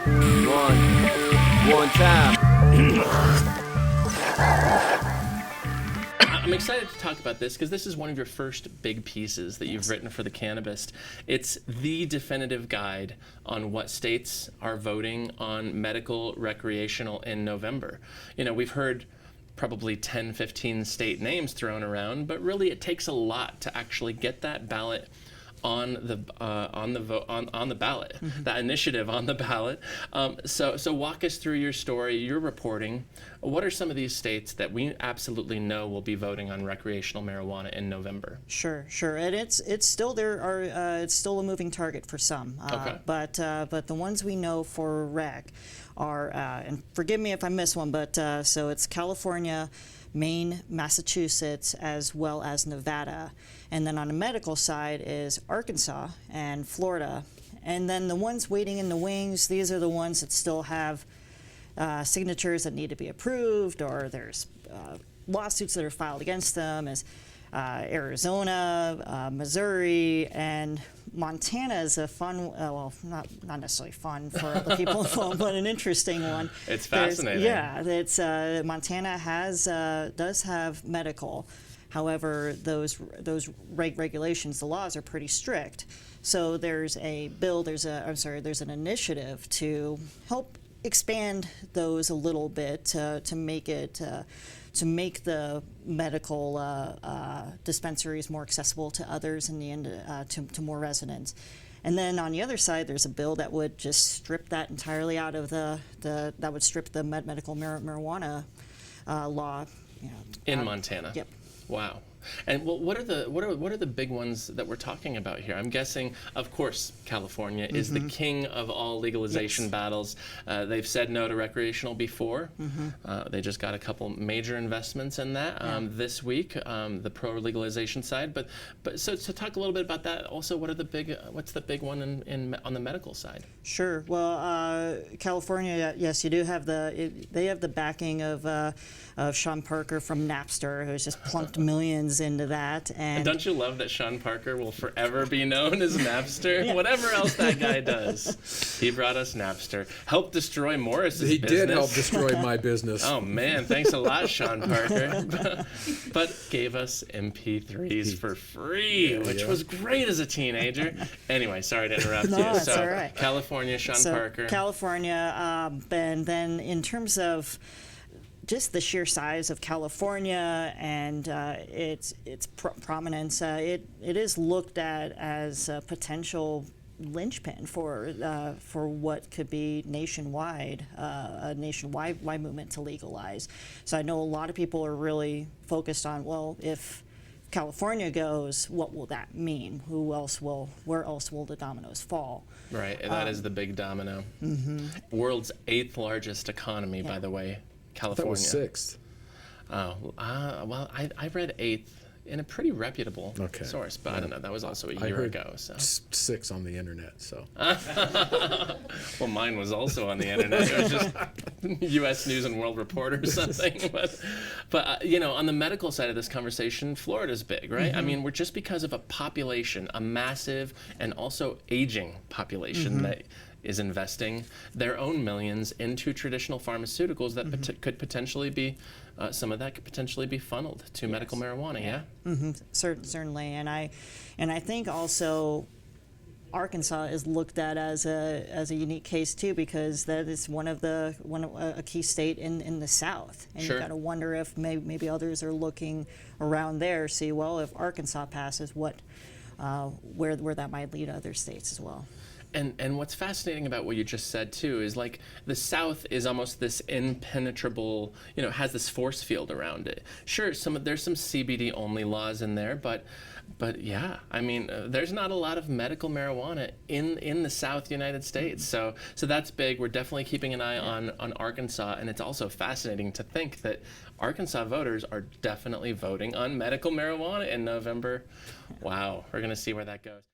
One time. I'm excited to talk about this because this is one of your first big pieces that you've written for the Cannabist. It's the definitive guide on what states are voting on medical recreational in November. You know, we've heard probably 10, 15 state names thrown around, but really it takes a lot to actually get that ballot on the ballot, that initiative on the ballot. So walk us through your story, your reporting. What are some of these states that we absolutely know will be voting on recreational marijuana in November? Sure, and it's still it's still a moving target for some. Okay. But the ones we know for rec are, and forgive me if I miss one, but so it's California, Maine, Massachusetts, as well as Nevada. And then on the medical side is Arkansas and Florida. And then the ones waiting in the wings, these are the ones that still have signatures that need to be approved, or there's lawsuits that are filed against them, is Arizona, Missouri, and Montana is a fun, well, not necessarily fun for other people involved, but an interesting one. It's fascinating. It's Montana does have medical. However, those regulations, the laws are pretty strict. So there's a bill, there's an initiative to help expand those a little bit to make it to make the medical dispensaries more accessible to others in the end, to more residents. And then on the other side, there's a bill that would just strip that entirely out of that would strip the medical marijuana law. You know, in Montana. Yep. Wow. And what are the big ones that we're talking about here? I'm guessing, of course, California is the king of all legalization battles. They've said no to recreational before. They just got a couple major investments in that this week, the pro-legalization side. But so talk a little bit about that. Also, what's the big one on the medical side? Sure. Well, California, yes, you do have they have the backing of Sean Parker from Napster, who's just plunked millions into that. And don't you love that Sean Parker will forever be known as Napster? Whatever else that guy does, he brought us Napster. Helped destroy Morris's business. He did help destroy my business. Oh man, thanks a lot, Sean Parker. But gave us MP3s for free, which was great as a teenager. Anyway, sorry to interrupt you. That's all right. California, Sean Parker. California, and then in terms of just the sheer size of California and its prominence, it is looked at as a potential linchpin for what could be a nationwide movement to legalize. So I know a lot of people are really focused on, well, if California goes, what will that mean? Where else will the dominoes fall? Right, and that is the big domino. World's 8th largest economy, by the way. California. That was 6th. Oh, well, I read 8th in a pretty reputable source, but I don't know. That was also a year ago. So 6 on the internet. So. Well, mine was also on the internet. It was just U.S. News and World Report or something. But you know, on the medical side of this conversation, Florida's big, right? I mean, we're just because of a population, a massive and also aging population that is investing their own millions into traditional pharmaceuticals that could potentially be, some of that could potentially be funneled to medical marijuana, yeah? Certainly, and I think also Arkansas is looked at as a unique case too, because that is a key state in the South, and you got to wonder if maybe others are looking around there, see, well, if Arkansas passes, where that might lead other states as well. And what's fascinating about what you just said too is, like, the South is almost this impenetrable, you know, has this force field around it. Sure, there's some CBD only laws in there, but yeah, I mean, there's not a lot of medical marijuana in the South United States. So that's big. We're definitely keeping an eye on Arkansas, and it's also fascinating to think that Arkansas voters are definitely voting on medical marijuana in November. Wow, we're gonna see where that goes.